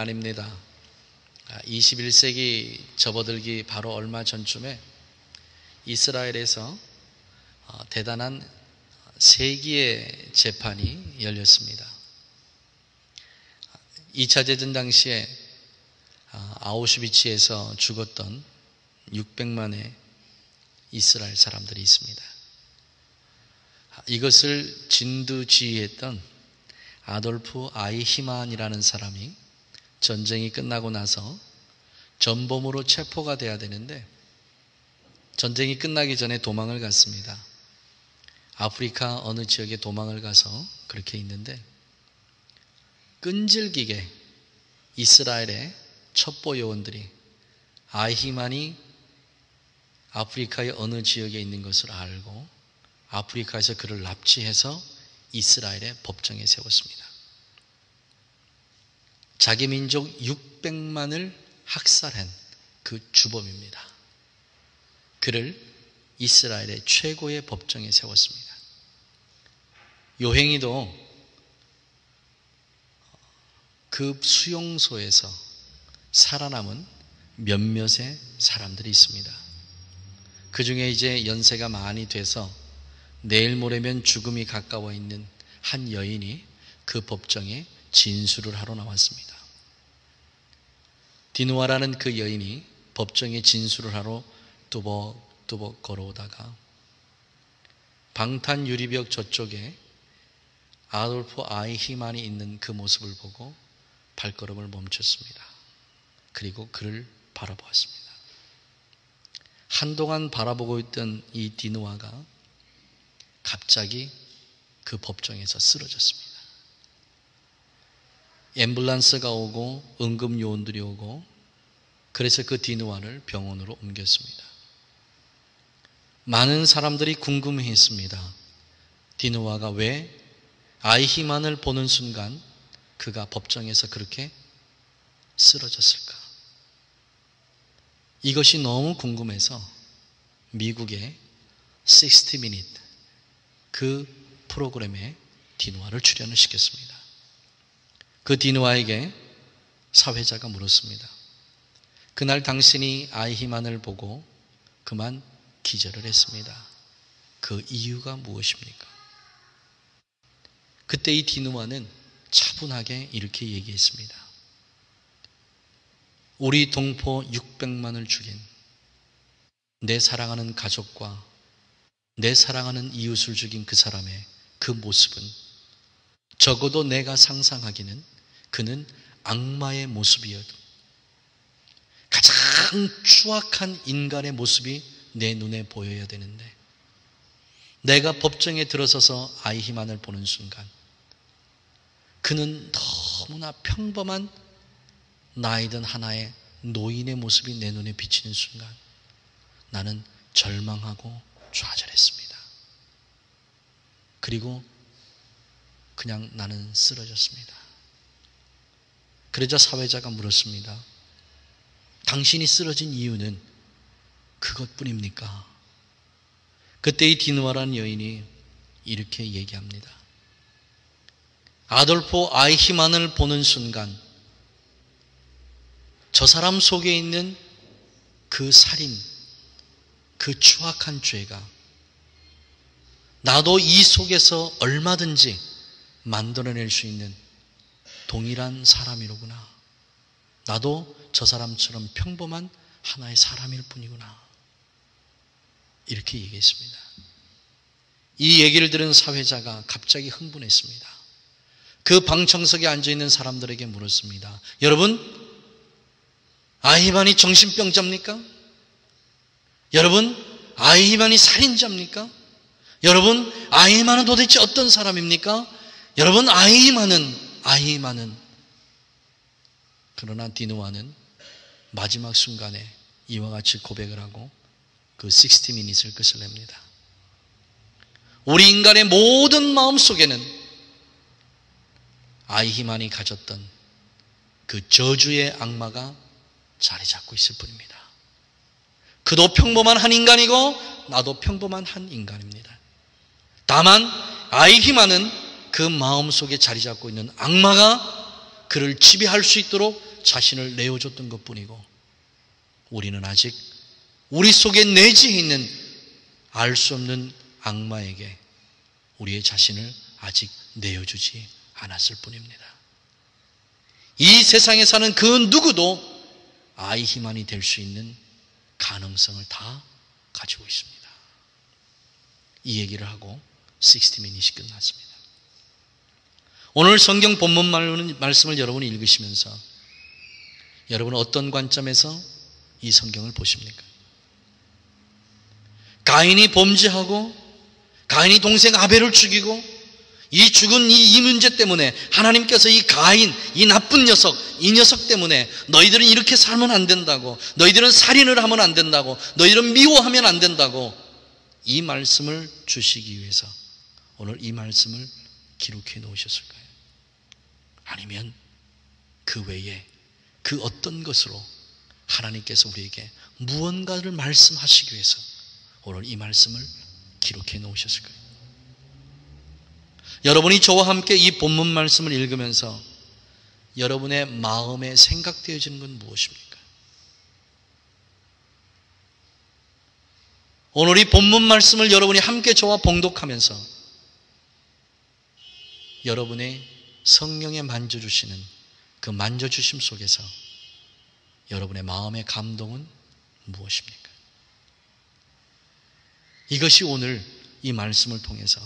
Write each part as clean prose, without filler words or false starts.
아닙니다. 21세기 접어들기 바로 얼마 전쯤에 이스라엘에서 대단한 세기의 재판이 열렸습니다. 2차 대전 당시에 아우슈비츠에서 죽었던 600만의 이스라엘 사람들이 있습니다. 이것을 진두지휘했던 아돌프 아이히만이라는 사람이 전쟁이 끝나고 나서 전범으로 체포가 돼야 되는데 전쟁이 끝나기 전에 도망을 갔습니다. 아프리카 어느 지역에 도망을 가서 그렇게 있는데 끈질기게 이스라엘의 첩보 요원들이 아히만이 아프리카의 어느 지역에 있는 것을 알고 아프리카에서 그를 납치해서 이스라엘의 법정에 세웠습니다. 자기 민족 600만을 학살한 그 주범입니다. 그를 이스라엘의 최고의 법정에 세웠습니다. 요행이도 그 수용소에서 살아남은 몇몇의 사람들이 있습니다. 그 중에 이제 연세가 많이 돼서 내일 모레면 죽음이 가까워 있는 한 여인이 그 법정에 진술을 하러 나왔습니다. 디누아라는 그 여인이 법정에 진술을 하러 뚜벅뚜벅 걸어오다가 방탄 유리벽 저쪽에 아돌프 아이히만이 있는 그 모습을 보고 발걸음을 멈췄습니다. 그리고 그를 바라보았습니다. 한동안 바라보고 있던 이 디누아가 갑자기 그 법정에서 쓰러졌습니다. 앰뷸런스가 오고 응급요원들이 오고 그래서 그 디누아를 병원으로 옮겼습니다. 많은 사람들이 궁금해했습니다. 디누아가 왜 아이히만을 보는 순간 그가 법정에서 그렇게 쓰러졌을까? 이것이 너무 궁금해서 미국의 60 Minute 그 프로그램에 디누아를 출연을 시켰습니다. 그 디누아에게 사회자가 물었습니다. 그날 당신이 아이히만을 보고 그만 기절을 했습니다. 그 이유가 무엇입니까? 그때 이 디누아는 차분하게 이렇게 얘기했습니다. 우리 동포 600만을 죽인 내 사랑하는 가족과 내 사랑하는 이웃을 죽인 그 사람의 그 모습은 적어도 내가 상상하기는 그는 악마의 모습이어도 가장 추악한 인간의 모습이 내 눈에 보여야 되는데 내가 법정에 들어서서 아이히만을 보는 순간 그는 너무나 평범한 나이든 하나의 노인의 모습이 내 눈에 비치는 순간 나는 절망하고 좌절했습니다. 그리고 그냥 나는 쓰러졌습니다. 그러자 사회자가 물었습니다. 당신이 쓰러진 이유는 그것뿐입니까? 그때 이 디누아라는 여인이 이렇게 얘기합니다. 아돌프 아이히만을 보는 순간 저 사람 속에 있는 그 살인, 그 추악한 죄가 나도 이 속에서 얼마든지 만들어낼 수 있는 동일한 사람이로구나. 나도 저 사람처럼 평범한 하나의 사람일 뿐이구나. 이렇게 얘기했습니다. 이 얘기를 들은 사회자가 갑자기 흥분했습니다. 그 방청석에 앉아있는 사람들에게 물었습니다. 여러분, 아이히만이 정신병자입니까? 여러분, 아이히만이 살인자입니까? 여러분, 아이히만은 도대체 어떤 사람입니까? 여러분, 아이히만은 그러나 디누아는 마지막 순간에 이와 같이 고백을 하고 그 60 Minutes을 끝을 냅니다. 우리 인간의 모든 마음 속에는 아이히만이 가졌던 그 저주의 악마가 자리 잡고 있을 뿐입니다. 그도 평범한 한 인간이고 나도 평범한 한 인간입니다. 다만 아이히만은 그 마음속에 자리 잡고 있는 악마가 그를 지배할 수 있도록 자신을 내어줬던 것뿐이고 우리는 아직 우리 속에 내재해 있는 알 수 없는 악마에게 우리의 자신을 아직 내어주지 않았을 뿐입니다. 이 세상에 사는 그 누구도 아이히만이 될 수 있는 가능성을 다 가지고 있습니다. 이 얘기를 하고 60미닛이 끝났습니다. 오늘 성경 본문 말씀을 여러분이 읽으시면서 여러분은 어떤 관점에서 이 성경을 보십니까? 가인이 범죄하고 가인이 동생 아벨을 죽이고 이 죽은 이 문제 때문에 하나님께서 이 가인, 이 나쁜 녀석, 이 녀석 때문에 너희들은 이렇게 살면 안 된다고, 너희들은 살인을 하면 안 된다고, 너희들은 미워하면 안 된다고 이 말씀을 주시기 위해서 오늘 이 말씀을 기록해 놓으셨을까요? 아니면 그 외에 그 어떤 것으로 하나님께서 우리에게 무언가를 말씀하시기 위해서 오늘 이 말씀을 기록해 놓으셨을까요? 여러분이 저와 함께 이 본문 말씀을 읽으면서 여러분의 마음에 생각되어지는 건 무엇입니까? 오늘 이 본문 말씀을 여러분이 함께 저와 봉독하면서 여러분의 성령에 만져주시는 그 만져주심 속에서 여러분의 마음의 감동은 무엇입니까? 이것이 오늘 이 말씀을 통해서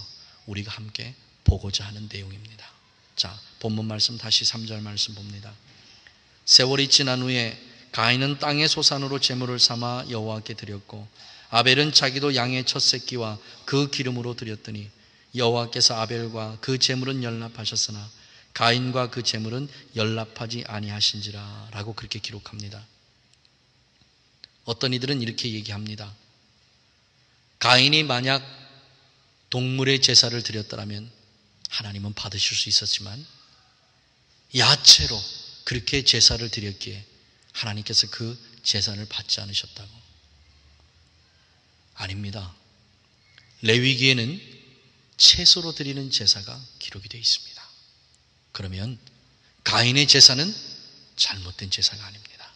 우리가 함께 보고자 하는 내용입니다. 자, 본문 말씀 다시 3절 말씀 봅니다. 세월이 지난 후에 가인은 땅의 소산으로 제물을 삼아 여호와께 드렸고 아벨은 자기도 양의 첫 새끼와 그 기름으로 드렸더니 여호와께서 아벨과 그 제물은 연락하셨으나 가인과 그 제물은 연락하지 아니하신지라 라고 그렇게 기록합니다. 어떤 이들은 이렇게 얘기합니다. 가인이 만약 동물의 제사를 드렸더라면 하나님은 받으실 수 있었지만 야채로 그렇게 제사를 드렸기에 하나님께서 그 제사를 받지 않으셨다고. 아닙니다. 레위기에는 채소로 드리는 제사가 기록이 되어 있습니다. 그러면 가인의 제사는 잘못된 제사가 아닙니다.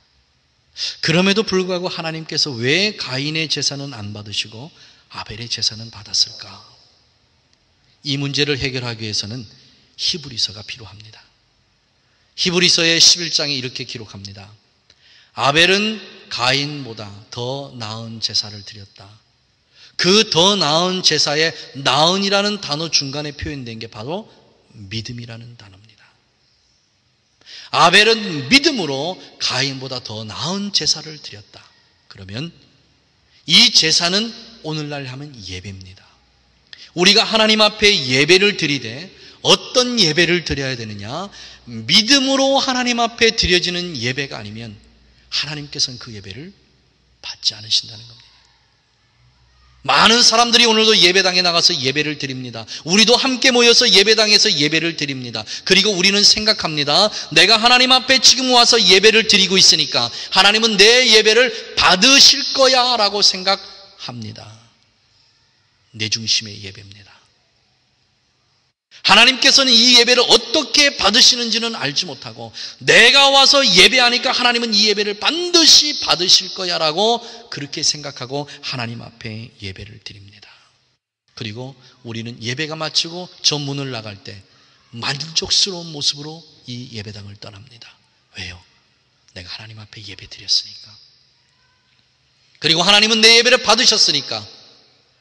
그럼에도 불구하고 하나님께서 왜 가인의 제사는 안 받으시고 아벨의 제사는 받았을까? 이 문제를 해결하기 위해서는 히브리서가 필요합니다. 히브리서의 11장에 이렇게 기록합니다. 아벨은 가인보다 더 나은 제사를 드렸다. 그 더 나은 제사에 나은이라는 단어 중간에 표현된 게 바로 믿음이라는 단어입니다. 아벨은 믿음으로 가인보다 더 나은 제사를 드렸다. 그러면 이 제사는 오늘날 하면 예배입니다. 우리가 하나님 앞에 예배를 드리되 어떤 예배를 드려야 되느냐? 믿음으로 하나님 앞에 드려지는 예배가 아니면 하나님께서는 그 예배를 받지 않으신다는 겁니다. 많은 사람들이 오늘도 예배당에 나가서 예배를 드립니다. 우리도 함께 모여서 예배당에서 예배를 드립니다. 그리고 우리는 생각합니다. 내가 하나님 앞에 지금 와서 예배를 드리고 있으니까 하나님은 내 예배를 받으실 거야 라고 생각합니다. 내 중심의 예배입니다. 하나님께서는 이 예배를 어떻게 받으시는지는 알지 못하고 내가 와서 예배하니까 하나님은 이 예배를 반드시 받으실 거야 라고 그렇게 생각하고 하나님 앞에 예배를 드립니다. 그리고 우리는 예배가 마치고 저 문을 나갈 때 만족스러운 모습으로 이 예배당을 떠납니다. 왜요? 내가 하나님 앞에 예배 드렸으니까. 그리고 하나님은 내 예배를 받으셨으니까.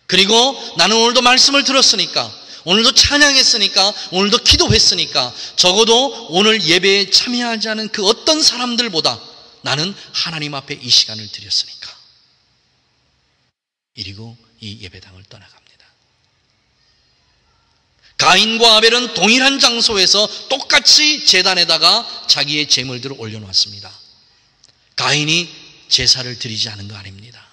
그리고 나는 오늘도 말씀을 들었으니까, 오늘도 찬양했으니까, 오늘도 기도했으니까, 적어도 오늘 예배에 참여하지 않은 그 어떤 사람들보다 나는 하나님 앞에 이 시간을 드렸으니까. 이리고 이 예배당을 떠나갑니다. 가인과 아벨은 동일한 장소에서 똑같이 제단에다가 자기의 제물들을 올려놓았습니다. 가인이 제사를 드리지 않은 거 아닙니다.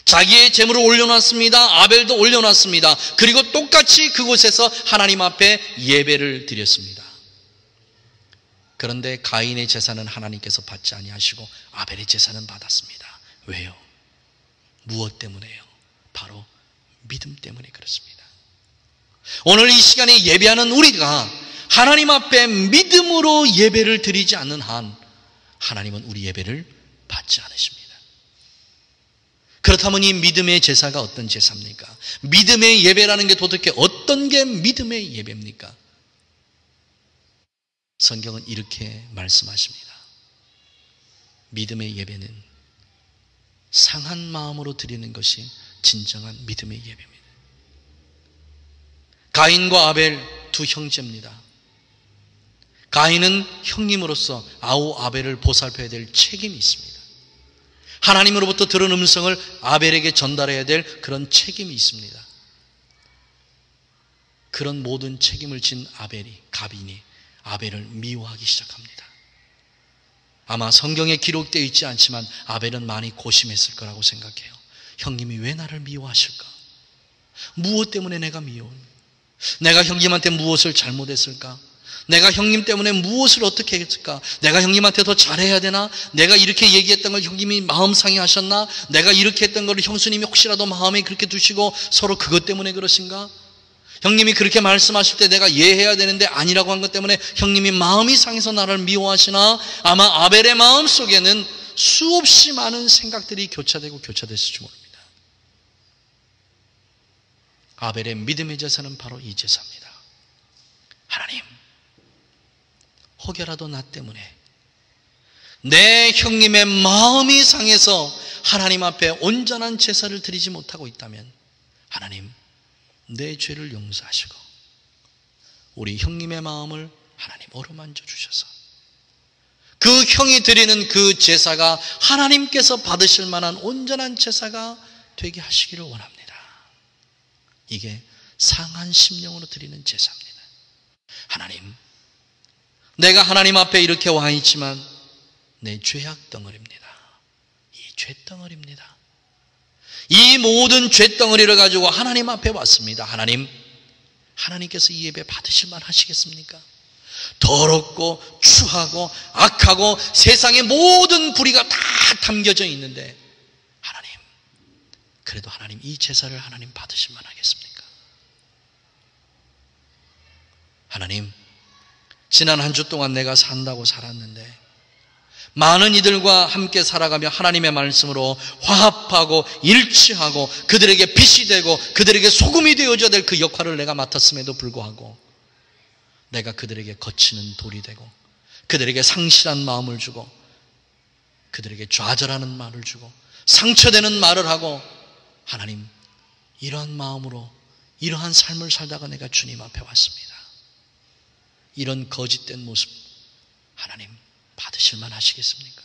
자기의 제물을 올려놨습니다. 아벨도 올려놨습니다. 그리고 똑같이 그곳에서 하나님 앞에 예배를 드렸습니다. 그런데 가인의 제사는 하나님께서 받지 아니하시고 아벨의 제사는 받았습니다. 왜요? 무엇 때문에요? 바로 믿음 때문에 그렇습니다. 오늘 이 시간에 예배하는 우리가 하나님 앞에 믿음으로 예배를 드리지 않는 한 하나님은 우리 예배를 받지 않으십니다. 그렇다면 이 믿음의 제사가 어떤 제사입니까? 믿음의 예배라는 게 도대체 어떤 게 믿음의 예배입니까? 성경은 이렇게 말씀하십니다. 믿음의 예배는 상한 마음으로 드리는 것이 진정한 믿음의 예배입니다. 가인과 아벨 두 형제입니다. 가인은 형님으로서 아벨을 보살펴야 될 책임이 있습니다. 하나님으로부터 들은 음성을 아벨에게 전달해야 될 그런 책임이 있습니다. 그런 모든 책임을 진 가인이 아벨을 미워하기 시작합니다. 아마 성경에 기록되어 있지 않지만 아벨은 많이 고심했을 거라고 생각해요. 형님이 왜 나를 미워하실까? 무엇 때문에 내가 미워해? 내가 형님한테 무엇을 잘못했을까? 내가 형님 때문에 무엇을 어떻게 했을까? 내가 형님한테 더 잘해야 되나? 내가 이렇게 얘기했던 걸 형님이 마음 상해하셨나? 내가 이렇게 했던 걸 형수님이 혹시라도 마음에 그렇게 두시고 서로 그것 때문에 그러신가? 형님이 그렇게 말씀하실 때 내가 이해해야 되는데 아니라고 한 것 때문에 형님이 마음이 상해서 나를 미워하시나? 아마 아벨의 마음 속에는 수없이 많은 생각들이 교차되고 교차됐을지 모릅니다. 아벨의 믿음의 제사는 바로 이 제사입니다. 하나님, 혹여라도 나 때문에 내 형님의 마음이 상해서 하나님 앞에 온전한 제사를 드리지 못하고 있다면 하나님, 내 죄를 용서하시고 우리 형님의 마음을 하나님 어루만져 주셔서 그 형이 드리는 그 제사가 하나님께서 받으실 만한 온전한 제사가 되게 하시기를 원합니다. 이게 상한 심령으로 드리는 제사입니다. 하나님, 내가 하나님 앞에 이렇게 와 있지만 내 죄악 덩어리입니다. 이 죄덩어리입니다. 이 모든 죄덩어리를 가지고 하나님 앞에 왔습니다. 하나님, 하나님께서 이 예배 받으실 만 하시겠습니까? 더럽고 추하고 악하고 세상의 모든 불의가 다 담겨져 있는데 하나님, 그래도 하나님 이 제사를 하나님 받으실 만 하겠습니까? 하나님, 지난 한 주 동안 내가 산다고 살았는데 많은 이들과 함께 살아가며 하나님의 말씀으로 화합하고 일치하고 그들에게 빛이 되고 그들에게 소금이 되어져야 될 그 역할을 내가 맡았음에도 불구하고 내가 그들에게 거치는 돌이 되고 그들에게 상실한 마음을 주고 그들에게 좌절하는 말을 주고 상처되는 말을 하고 하나님, 이러한 마음으로 이러한 삶을 살다가 내가 주님 앞에 왔습니다. 이런 거짓된 모습 하나님 받으실 만 하시겠습니까?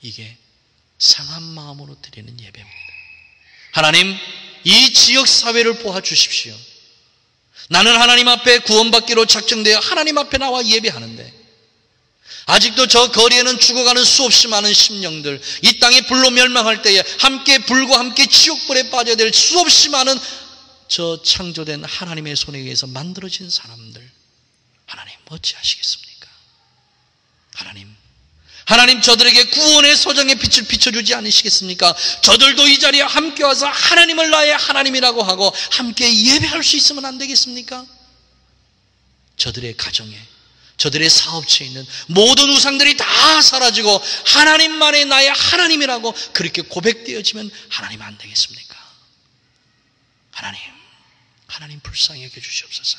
이게 상한 마음으로 드리는 예배입니다. 하나님, 이 지역 사회를 보아 주십시오. 나는 하나님 앞에 구원받기로 작정되어 하나님 앞에 나와 예배하는데 아직도 저 거리에는 죽어가는 수없이 많은 심령들, 이 땅에 불로 멸망할 때에 함께 불과 함께 지옥불에 빠져야 될 수없이 많은 저 창조된 하나님의 손에 의해서 만들어진 사람들, 하나님 어찌하시겠습니까? 하나님 저들에게 구원의 소정의 빛을 비춰주지 않으시겠습니까? 저들도 이 자리에 함께 와서 하나님을 나의 하나님이라고 하고 함께 예배할 수 있으면 안 되겠습니까? 저들의 가정에, 저들의 사업체에 있는 모든 우상들이 다 사라지고 하나님만이 나의 하나님이라고 그렇게 고백되어지면 하나님 안 되겠습니까? 하나님 불쌍히 여겨주시옵소서.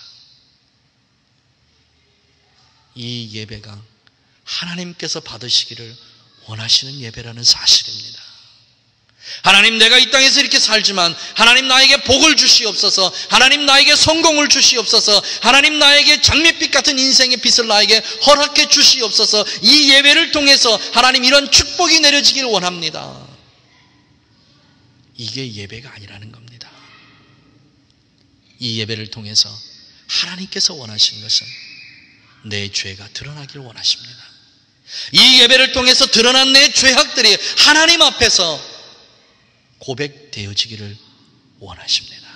이 예배가 하나님께서 받으시기를 원하시는 예배라는 사실입니다. 하나님, 내가 이 땅에서 이렇게 살지만 하나님 나에게 복을 주시옵소서. 하나님 나에게 성공을 주시옵소서. 하나님 나에게 장밋빛 같은 인생의 빛을 나에게 허락해 주시옵소서. 이 예배를 통해서 하나님 이런 축복이 내려지길 원합니다. 이게 예배가 아니라는 겁니다. 이 예배를 통해서 하나님께서 원하시는 것은 내 죄가 드러나길 원하십니다. 이 예배를 통해서 드러난 내 죄악들이 하나님 앞에서 고백되어지기를 원하십니다.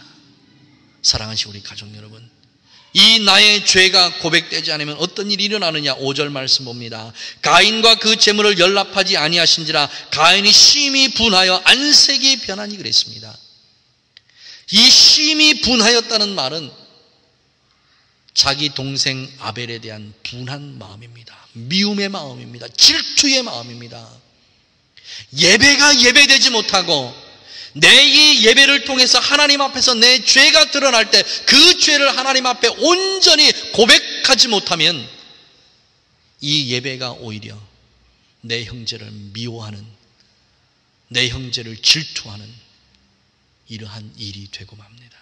사랑하시는 우리 가족 여러분, 이 나의 죄가 고백되지 않으면 어떤 일이 일어나느냐? 5절 말씀 봅니다. 가인과 그 재물을 연락하지 아니하신지라 가인이 심히 분하여 안색이 변하니 그랬습니다. 이 심히 분하였다는 말은 자기 동생 아벨에 대한 분한 마음입니다. 미움의 마음입니다. 질투의 마음입니다. 예배가 예배되지 못하고 내 이 예배를 통해서 하나님 앞에서 내 죄가 드러날 때 그 죄를 하나님 앞에 온전히 고백하지 못하면 이 예배가 오히려 내 형제를 미워하는, 내 형제를 질투하는 이러한 일이 되고 맙니다.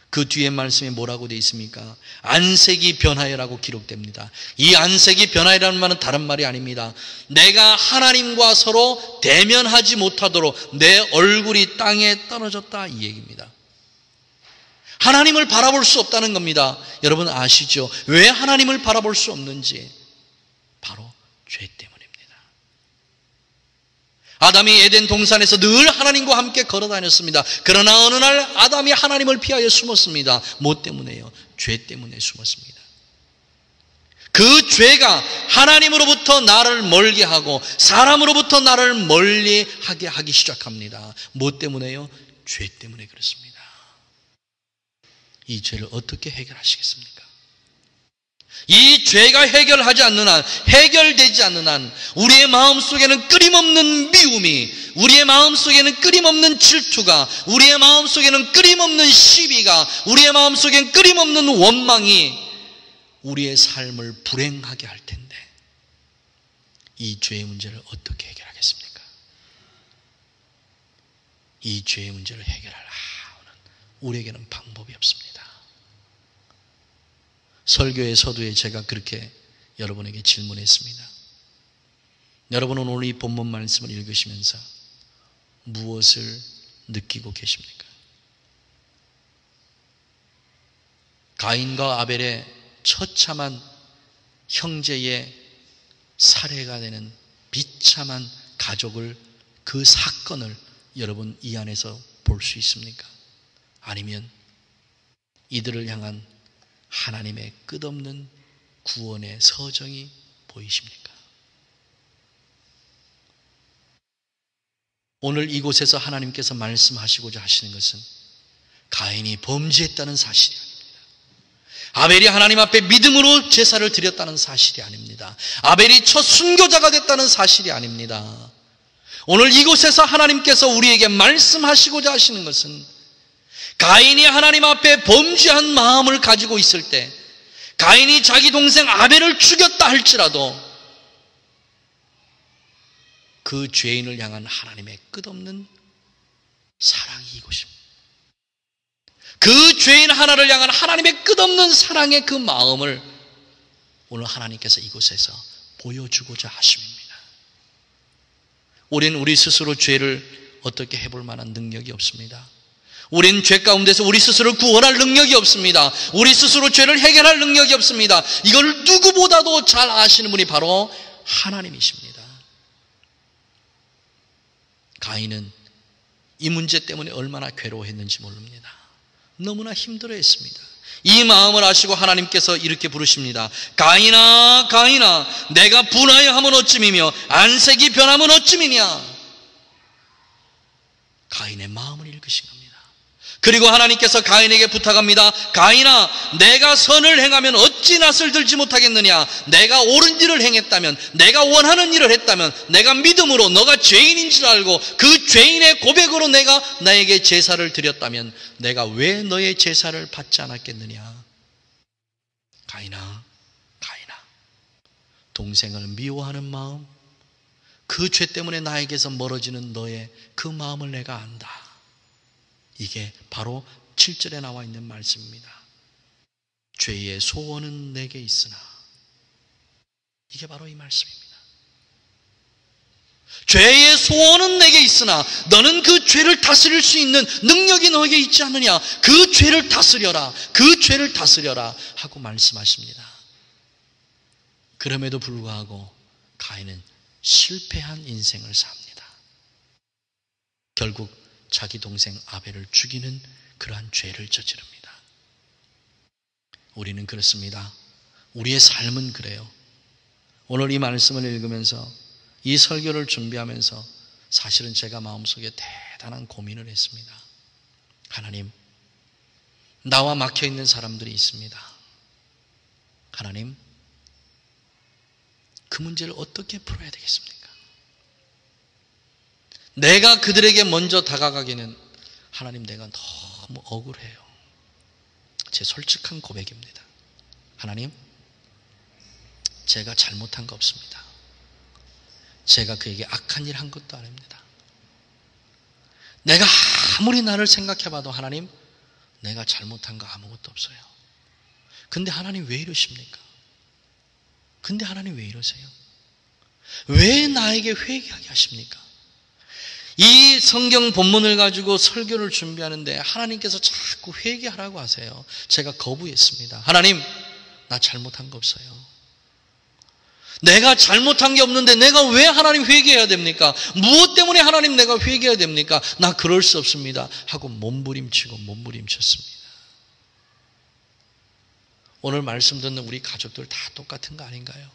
그 뒤에 말씀에 뭐라고 되어 있습니까? 안색이 변하여라고 기록됩니다. 이 안색이 변하여라는 말은 다른 말이 아닙니다. 내가 하나님과 서로 대면하지 못하도록 내 얼굴이 땅에 떨어졌다, 이 얘기입니다. 하나님을 바라볼 수 없다는 겁니다. 여러분 아시죠? 왜 하나님을 바라볼 수 없는지? 바로 죄 때문입니다. 아담이 에덴 동산에서 늘 하나님과 함께 걸어 다녔습니다. 그러나 어느 날 아담이 하나님을 피하여 숨었습니다. 뭐 때문에요? 죄 때문에 숨었습니다. 그 죄가 하나님으로부터 나를 멀게 하고 사람으로부터 나를 멀리하게 하기 시작합니다. 뭐 때문에요? 죄 때문에 그렇습니다. 이 죄를 어떻게 해결하시겠습니까? 이 죄가 해결하지 않는 한, 해결되지 않는 한 우리의 마음속에는 끊임없는 미움이, 우리의 마음속에는 끊임없는 질투가, 우리의 마음속에는 끊임없는 시비가, 우리의 마음속에는 끊임없는 원망이 우리의 삶을 불행하게 할 텐데 이 죄의 문제를 어떻게 해결하겠습니까? 이 죄의 문제를 해결할 우리에게는 방법이 없습니다. 설교의 서두에 제가 그렇게 여러분에게 질문했습니다. 여러분은 오늘 이 본문 말씀을 읽으시면서 무엇을 느끼고 계십니까? 가인과 아벨의 처참한 형제의 살해가 되는 비참한 가족을, 그 사건을 여러분 이 안에서 볼 수 있습니까? 아니면 이들을 향한 하나님의 끝없는 구원의 서정이 보이십니까? 오늘 이곳에서 하나님께서 말씀하시고자 하시는 것은 가인이 범죄했다는 사실이 아닙니다. 아벨이 하나님 앞에 믿음으로 제사를 드렸다는 사실이 아닙니다. 아벨이 첫 순교자가 됐다는 사실이 아닙니다. 오늘 이곳에서 하나님께서 우리에게 말씀하시고자 하시는 것은 가인이 하나님 앞에 범죄한 마음을 가지고 있을 때, 가인이 자기 동생 아벨을 죽였다 할지라도 그 죄인을 향한 하나님의 끝없는 사랑이 이곳입니다. 그 죄인 하나를 향한 하나님의 끝없는 사랑의 그 마음을 오늘 하나님께서 이곳에서 보여주고자 하심입니다. 우리는 우리 스스로 죄를 어떻게 해볼 만한 능력이 없습니다. 우리는 죄 가운데서 우리 스스로를 구원할 능력이 없습니다. 우리 스스로 죄를 해결할 능력이 없습니다. 이걸 누구보다도 잘 아시는 분이 바로 하나님이십니다. 가인은 이 문제 때문에 얼마나 괴로워했는지 모릅니다. 너무나 힘들어했습니다. 이 마음을 아시고 하나님께서 이렇게 부르십니다. 가인아, 가인아, 내가 분하여 함은 어찌미며 안색이 변함은 어찌미냐. 가인의 마음을 읽으신 겁니다. 그리고 하나님께서 가인에게 부탁합니다. 가인아, 내가 선을 행하면 어찌 낯을 들지 못하겠느냐. 내가 옳은 일을 행했다면, 내가 원하는 일을 했다면, 내가 믿음으로 너가 죄인인 줄 알고 그 죄인의 고백으로 내가 나에게 제사를 드렸다면 내가 왜 너의 제사를 받지 않았겠느냐. 가인아, 가인아, 동생을 미워하는 마음, 그 죄 때문에 나에게서 멀어지는 너의 그 마음을 내가 안다. 이게 바로 7절에 나와 있는 말씀입니다. 죄의 소원은 내게 있으나, 이게 바로 이 말씀입니다. 죄의 소원은 내게 있으나 너는 그 죄를 다스릴 수 있는 능력이 너에게 있지 않느냐. 그 죄를 다스려라, 그 죄를 다스려라 하고 말씀하십니다. 그럼에도 불구하고 가인은 실패한 인생을 삽니다. 결국 자기 동생 아벨을 죽이는 그러한 죄를 저지릅니다. 우리는 그렇습니다. 우리의 삶은 그래요. 오늘 이 말씀을 읽으면서, 이 설교를 준비하면서 사실은 제가 마음속에 대단한 고민을 했습니다. 하나님, 나와 막혀있는 사람들이 있습니다. 하나님, 그 문제를 어떻게 풀어야 되겠습니까? 내가 그들에게 먼저 다가가기는 하나님, 내가 너무 억울해요. 제 솔직한 고백입니다. 하나님, 제가 잘못한 거 없습니다. 제가 그에게 악한 일 한 것도 아닙니다. 내가 아무리 나를 생각해봐도 하나님, 내가 잘못한 거 아무것도 없어요. 근데 하나님 왜 이러십니까? 근데 하나님 왜 이러세요? 왜 나에게 회개하게 하십니까? 이 성경 본문을 가지고 설교를 준비하는데 하나님께서 자꾸 회개하라고 하세요. 제가 거부했습니다. 하나님, 나 잘못한 거 없어요. 내가 잘못한 게 없는데 내가 왜 하나님 회개해야 됩니까? 무엇 때문에 하나님 내가 회개해야 됩니까? 나 그럴 수 없습니다 하고 몸부림쳤습니다. 오늘 말씀 듣는 우리 가족들 다 똑같은 거 아닌가요?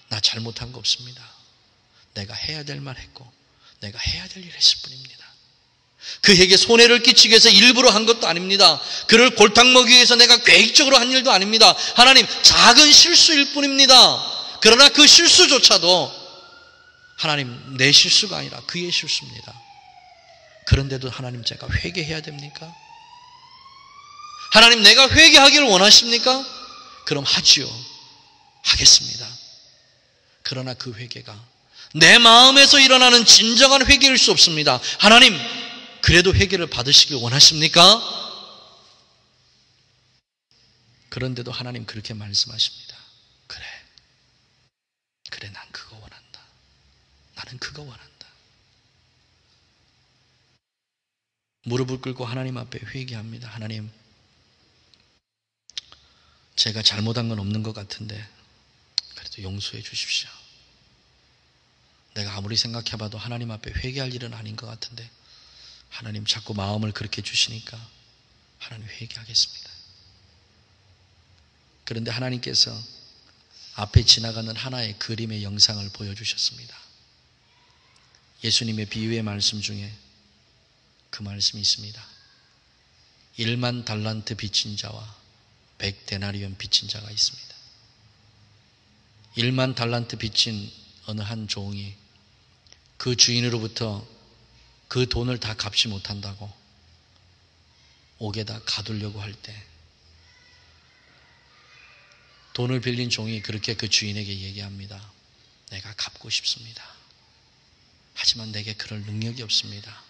나 잘못한 거 없습니다. 내가 해야 될 말 했고 내가 해야 될 일 했을 뿐입니다. 그에게 손해를 끼치기 위해서 일부러 한 것도 아닙니다. 그를 골탕 먹이기 위해서 내가 계획적으로 한 일도 아닙니다. 하나님, 작은 실수일 뿐입니다. 그러나 그 실수조차도 하나님, 내 실수가 아니라 그의 실수입니다. 그런데도 하나님, 제가 회개해야 됩니까? 하나님, 내가 회개하기를 원하십니까? 그럼 하지요. 하겠습니다. 그러나 그 회개가 내 마음에서 일어나는 진정한 회개일 수 없습니다. 하나님, 그래도 회개를 받으시길 원하십니까? 그런데도 하나님 그렇게 말씀하십니다. 그래, 난 그거 원한다. 나는 그거 원한다. 무릎을 꿇고 하나님 앞에 회개합니다. 하나님, 제가 잘못한 건 없는 것 같은데 그래도 용서해 주십시오. 내가 아무리 생각해봐도 하나님 앞에 회개할 일은 아닌 것 같은데 하나님 자꾸 마음을 그렇게 주시니까 하나님 회개하겠습니다. 그런데 하나님께서 앞에 지나가는 하나의 그림의 영상을 보여주셨습니다. 예수님의 비유의 말씀 중에 그 말씀이 있습니다. 1만 달란트 빚진 자와 100데나리온 빚진 자가 있습니다. 1만 달란트 빚진 어느 한 종이 그 주인으로부터 그 돈을 다 갚지 못한다고 옥에다 가두려고 할 때 돈을 빌린 종이 그렇게 그 주인에게 얘기합니다. 내가 갚고 싶습니다. 하지만 내게 그럴 능력이 없습니다.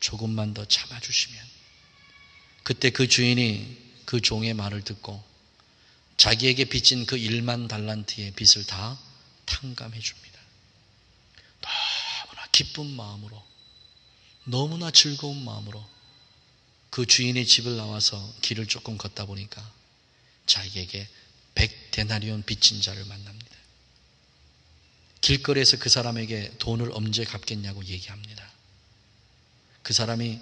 조금만 더 참아주시면. 그때 그 주인이 그 종의 말을 듣고 자기에게 빚진 그 1만 달란트의 빚을 다 탕감해 줍니다. 너무나 기쁜 마음으로, 너무나 즐거운 마음으로 그 주인의 집을 나와서 길을 조금 걷다 보니까 자기에게 100데나리온 빚진 자를 만납니다. 길거리에서 그 사람에게 돈을 언제 갚겠냐고 얘기합니다. 그 사람이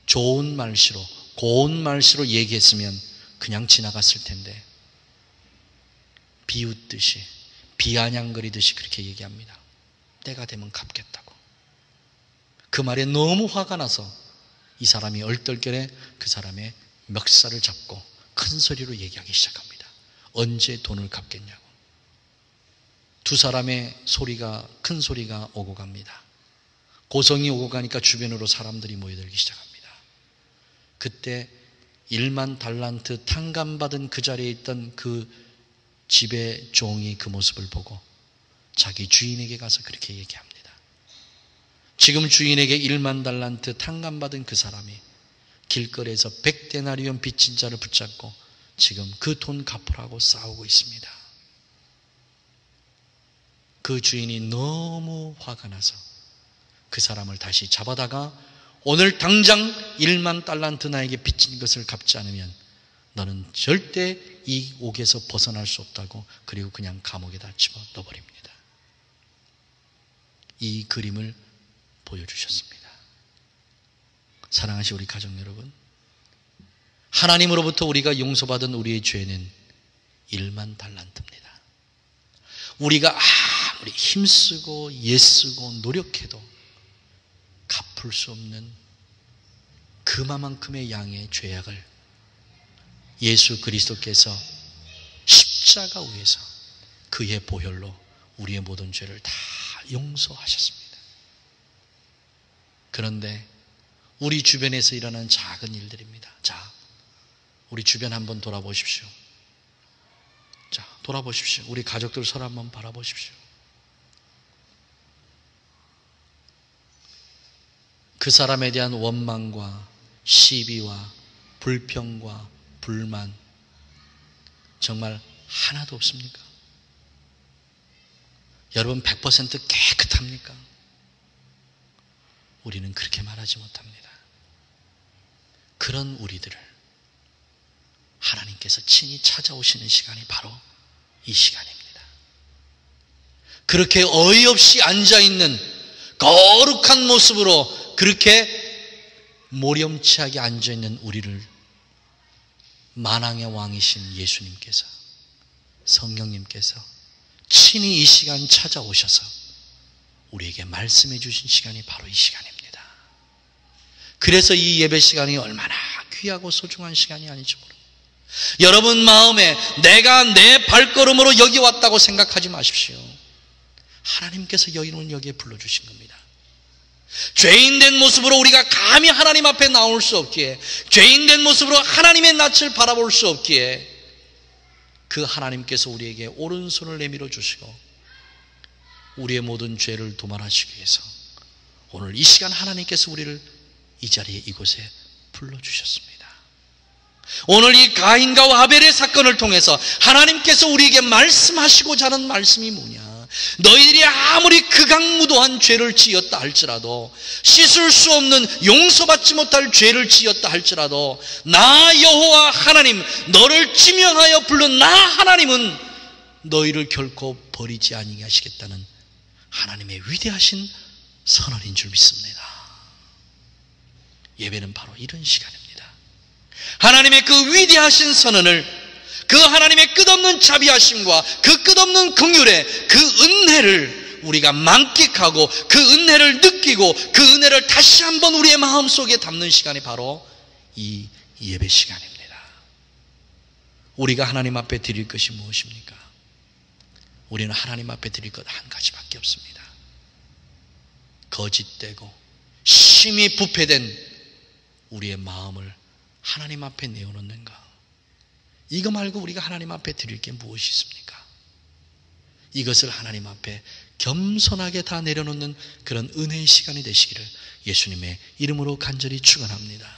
좋은 말씨로, 고운 말씨로 얘기했으면 그냥 지나갔을 텐데 비웃듯이, 비아냥거리듯이 그렇게 얘기합니다. 때가 되면 갚겠다고. 그 말에 너무 화가 나서 이 사람이 얼떨결에 그 사람의 멱살을 잡고 큰 소리로 얘기하기 시작합니다. 언제 돈을 갚겠냐고. 두 사람의 소리가, 큰 소리가 오고 갑니다. 고성이 오고 가니까 주변으로 사람들이 모여들기 시작합니다. 그때 1만 달란트 탕감받은 그 자리에 있던 그 집의 종이 그 모습을 보고 자기 주인에게 가서 그렇게 얘기합니다. 지금 주인에게 1만 달란트 탕감받은 그 사람이 길거리에서 100데나리온 빚진 자를 붙잡고 지금 그 돈 갚으라고 싸우고 있습니다. 그 주인이 너무 화가 나서 그 사람을 다시 잡아다가 오늘 당장 1만 달란트 나에게 빚진 것을 갚지 않으면 너는 절대 이 옥에서 벗어날 수 없다고, 그리고 그냥 감옥에다 집어넣어버립니다. 이 그림을 보여주셨습니다. 사랑하시는 우리 가족 여러분, 하나님으로부터 우리가 용서받은 우리의 죄는 1만 달란트입니다. 우리가 아무리 힘쓰고 애쓰고 노력해도 갚을 수 없는 그만큼의 양의 죄악을 예수 그리스도께서 십자가 위에서 그의 보혈로 우리의 모든 죄를 다 용서하셨습니다. 그런데 우리 주변에서 일어나는 작은 일들입니다. 자, 우리 주변 한번 돌아보십시오. 자, 돌아보십시오. 우리 가족들 서로 한번 바라보십시오. 그 사람에 대한 원망과 시비와 불평과 불만 정말 하나도 없습니까? 여러분 100% 깨끗합니까? 우리는 그렇게 말하지 못합니다. 그런 우리들을 하나님께서 친히 찾아오시는 시간이 바로 이 시간입니다. 그렇게 어이없이 앉아있는 거룩한 모습으로 그렇게 모렴치하게 앉아있는 우리를 만왕의 왕이신 예수님께서, 성령님께서 친히 이 시간 찾아오셔서 우리에게 말씀해 주신 시간이 바로 이 시간입니다. 그래서 이 예배 시간이 얼마나 귀하고 소중한 시간이 아닌지 모릅니다. 여러분 마음에 내가 내 발걸음으로 여기 왔다고 생각하지 마십시오. 하나님께서 여기에 불러주신 겁니다. 죄인된 모습으로 우리가 감히 하나님 앞에 나올 수 없기에, 죄인된 모습으로 하나님의 낯을 바라볼 수 없기에 그 하나님께서 우리에게 오른손을 내밀어 주시고 우리의 모든 죄를 도말하시기 위해서 오늘 이 시간 하나님께서 우리를 이 자리에 이곳에 불러주셨습니다. 오늘 이 가인과 아벨의 사건을 통해서 하나님께서 우리에게 말씀하시고자 하는 말씀이 뭐냐? 너희들이 아무리 극악무도한 죄를 지었다 할지라도, 씻을 수 없는 용서받지 못할 죄를 지었다 할지라도 나 여호와 하나님, 너를 지명하여 부른 나 하나님은 너희를 결코 버리지 아니하시겠다는 하나님의 위대하신 선언인 줄 믿습니다. 예배는 바로 이런 시간입니다. 하나님의 그 위대하신 선언을, 그 하나님의 끝없는 자비하심과 그 끝없는 긍휼의 그 은혜를 우리가 만끽하고 그 은혜를 느끼고 그 은혜를 다시 한번 우리의 마음속에 담는 시간이 바로 이 예배 시간입니다. 우리가 하나님 앞에 드릴 것이 무엇입니까? 우리는 하나님 앞에 드릴 것 한 가지밖에 없습니다. 거짓되고 심히 부패된 우리의 마음을 하나님 앞에 내어놓는가? 이거 말고 우리가 하나님 앞에 드릴 게 무엇이 있습니까? 이것을 하나님 앞에 겸손하게 다 내려놓는 그런 은혜의 시간이 되시기를 예수님의 이름으로 간절히 축원합니다.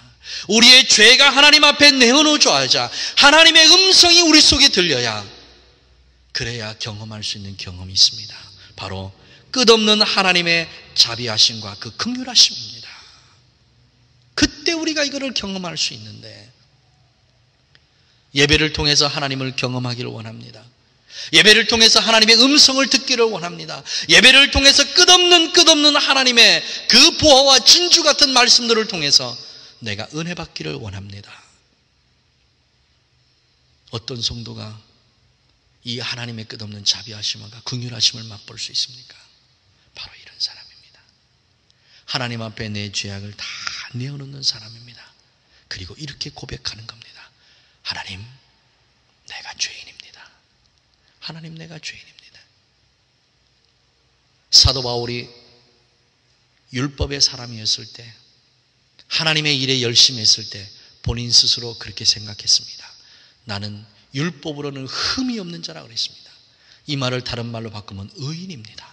우리의 죄가 하나님 앞에 내어놓아야, 하나님의 음성이 우리 속에 들려야, 그래야 경험할 수 있는 경험이 있습니다. 바로 끝없는 하나님의 자비하심과 그 긍휼하심입니다. 그때 우리가 이거를 경험할 수 있는데, 예배를 통해서 하나님을 경험하기를 원합니다. 예배를 통해서 하나님의 음성을 듣기를 원합니다. 예배를 통해서 끝없는 하나님의 그 보화와 진주 같은 말씀들을 통해서 내가 은혜 받기를 원합니다. 어떤 성도가 이 하나님의 끝없는 자비하심과 긍휼하심을 맛볼 수 있습니까? 바로 이런 사람입니다. 하나님 앞에 내 죄악을 다 내어놓는 사람입니다. 그리고 이렇게 고백하는 겁니다. 하나님, 내가 죄인입니다. 하나님, 내가 죄인입니다. 사도 바울이 율법의 사람이었을 때, 하나님의 일에 열심히 했을 때 본인 스스로 그렇게 생각했습니다. 나는 율법으로는 흠이 없는 자라고 그랬습니다. 이 말을 다른 말로 바꾸면 의인입니다.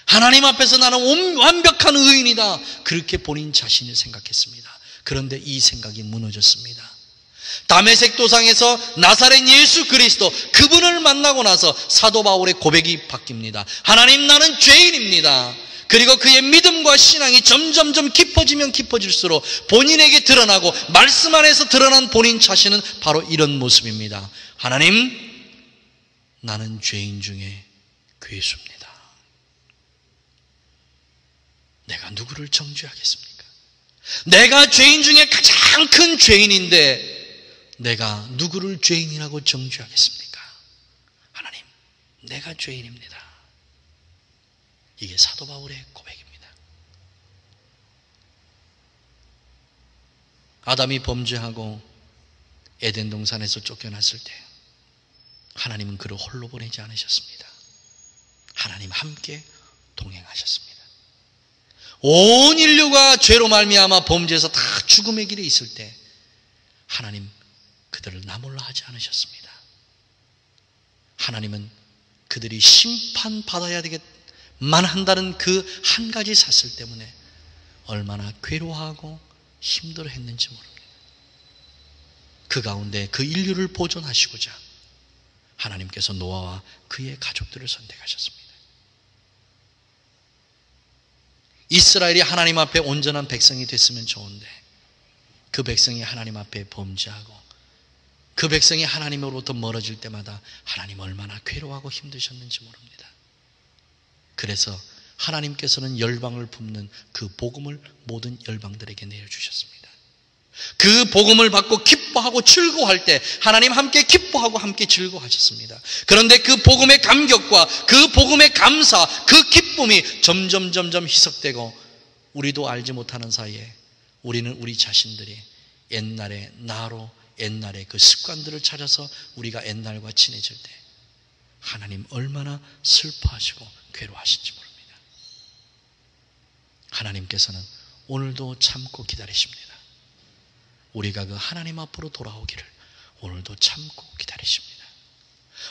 하나님 앞에서 나는 완벽한 의인이다. 그렇게 본인 자신을 생각했습니다. 그런데 이 생각이 무너졌습니다. 다메섹 도상에서 나사렛 예수 그리스도, 그분을 만나고 나서 사도 바울의 고백이 바뀝니다. 하나님, 나는 죄인입니다. 그리고 그의 믿음과 신앙이 점점점 깊어지면 깊어질수록 본인에게 드러나고 말씀 안에서 드러난 본인 자신은 바로 이런 모습입니다. 하나님, 나는 죄인 중에 괴수입니다. 내가 누구를 정죄하겠습니까? 내가 죄인 중에 가장 큰 죄인인데 내가 누구를 죄인이라고 정죄하겠습니까? 하나님, 내가 죄인입니다. 이게 사도 바울의 고백입니다. 아담이 범죄하고 에덴 동산에서 쫓겨났을 때 하나님은 그를 홀로 보내지 않으셨습니다. 하나님 함께 동행하셨습니다. 온 인류가 죄로 말미암아 범죄에서 다 죽음의 길에 있을 때 하나님 그들을 나몰라 하지 않으셨습니다. 하나님은 그들이 심판받아야 되겠만 한다는 그 한 가지 사실 때문에 얼마나 괴로워하고 힘들어했는지 모릅니다. 그 가운데 그 인류를 보존하시고자 하나님께서 노아와 그의 가족들을 선택하셨습니다. 이스라엘이 하나님 앞에 온전한 백성이 됐으면 좋은데 그 백성이 하나님 앞에 범죄하고 그 백성이 하나님으로부터 멀어질 때마다 하나님 얼마나 괴로워하고 힘드셨는지 모릅니다. 그래서 하나님께서는 열방을 붓는 그 복음을 모든 열방들에게 내려주셨습니다. 그 복음을 받고 기뻐하고 즐거워할 때 하나님 함께 기뻐하고 함께 즐거워하셨습니다. 그런데 그 복음의 감격과 그 복음의 감사, 그 기쁨이 점점 희석되고 우리도 알지 못하는 사이에 우리는 우리 자신들이 옛날의 나로 옛날의 그 습관들을 찾아서 우리가 옛날과 친해질 때 하나님 얼마나 슬퍼하시고 괴로워하신지 모릅니다. 하나님께서는 오늘도 참고 기다리십니다. 우리가 그 하나님 앞으로 돌아오기를 오늘도 참고 기다리십니다.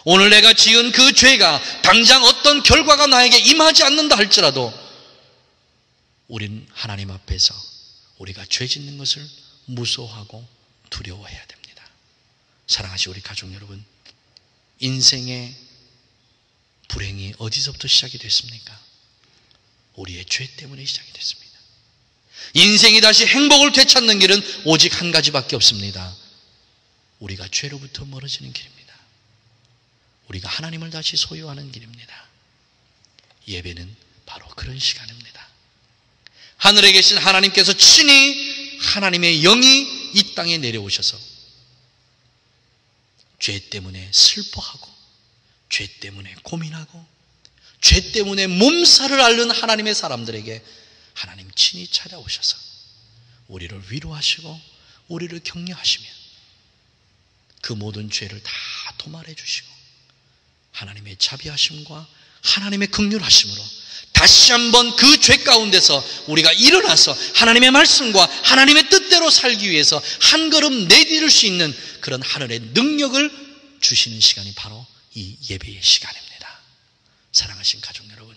오늘 내가 지은 그 죄가 당장 어떤 결과가 나에게 임하지 않는다 할지라도 우리는 하나님 앞에서 우리가 죄 짓는 것을 무서워하고 두려워해야 됩니다. 사랑하시는 우리 가족 여러분, 인생의 불행이 어디서부터 시작이 됐습니까? 우리의 죄 때문에 시작이 됐습니다. 인생이 다시 행복을 되찾는 길은 오직 한 가지밖에 없습니다. 우리가 죄로부터 멀어지는 길입니다. 우리가 하나님을 다시 소유하는 길입니다. 예배는 바로 그런 시간입니다. 하늘에 계신 하나님께서 친히 하나님의 영이 이 땅에 내려오셔서 죄 때문에 슬퍼하고 죄 때문에 고민하고 죄 때문에 몸살을 앓는 하나님의 사람들에게 하나님 친히 찾아오셔서 우리를 위로하시고 우리를 격려하시며 그 모든 죄를 다 도말해 주시고 하나님의 자비하심과 하나님의 긍휼하심으로 다시 한번 그 죄 가운데서 우리가 일어나서 하나님의 말씀과 하나님의 뜻대로 살기 위해서 한 걸음 내디딜 수 있는 그런 하늘의 능력을 주시는 시간이 바로 이 예배의 시간입니다. 사랑하신 가족 여러분,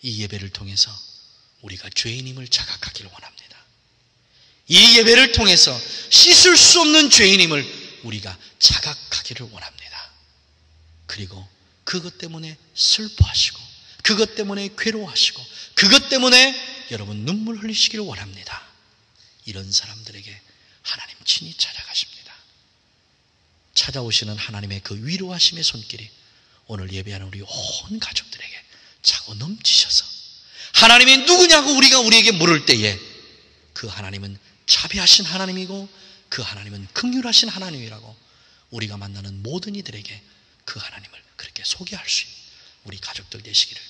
이 예배를 통해서 우리가 죄인임을 자각하기를 원합니다. 이 예배를 통해서 씻을 수 없는 죄인임을 우리가 자각하기를 원합니다. 그리고 그것 때문에 슬퍼하시고 그것 때문에 괴로워하시고 그것 때문에 여러분 눈물 흘리시기를 원합니다. 이런 사람들에게 하나님 친히 찾아가십니다. 찾아오시는 하나님의 그 위로하심의 손길이 오늘 예배하는 우리 온 가족들에게 차고 넘치셔서 하나님이 누구냐고 우리에게 물을 때에 그 하나님은 자비하신 하나님이고 그 하나님은 긍휼하신 하나님이라고 우리가 만나는 모든 이들에게 그 하나님을 그렇게 소개할 수 있는 우리 가족들 되시기를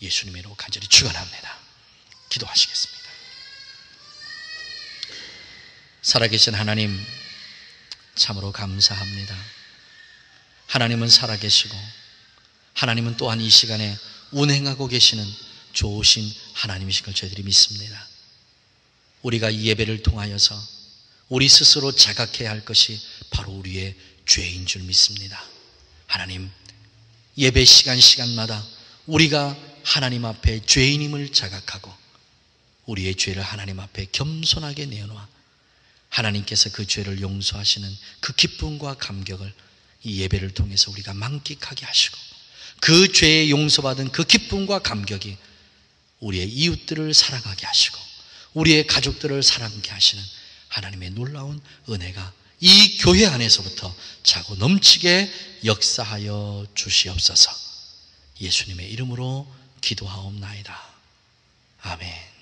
예수님의 이름으로 간절히 축원합니다. 기도하시겠습니다. 살아계신 하나님, 참으로 감사합니다. 하나님은 살아계시고 하나님은 또한 이 시간에 운행하고 계시는 좋으신 하나님이신 걸 저희들이 믿습니다. 우리가 이 예배를 통하여서 우리 스스로 자각해야 할 것이 바로 우리의 죄인 줄 믿습니다. 하나님, 예배 시간마다 우리가 하나님 앞에 죄인임을 자각하고 우리의 죄를 하나님 앞에 겸손하게 내어놓아 하나님께서 그 죄를 용서하시는 그 기쁨과 감격을 이 예배를 통해서 우리가 만끽하게 하시고 그 죄에 용서받은 그 기쁨과 감격이 우리의 이웃들을 사랑하게 하시고 우리의 가족들을 사랑하게 하시는 하나님의 놀라운 은혜가 이 교회 안에서부터 차고 넘치게 역사하여 주시옵소서. 예수님의 이름으로 기도하옵나이다. 아멘.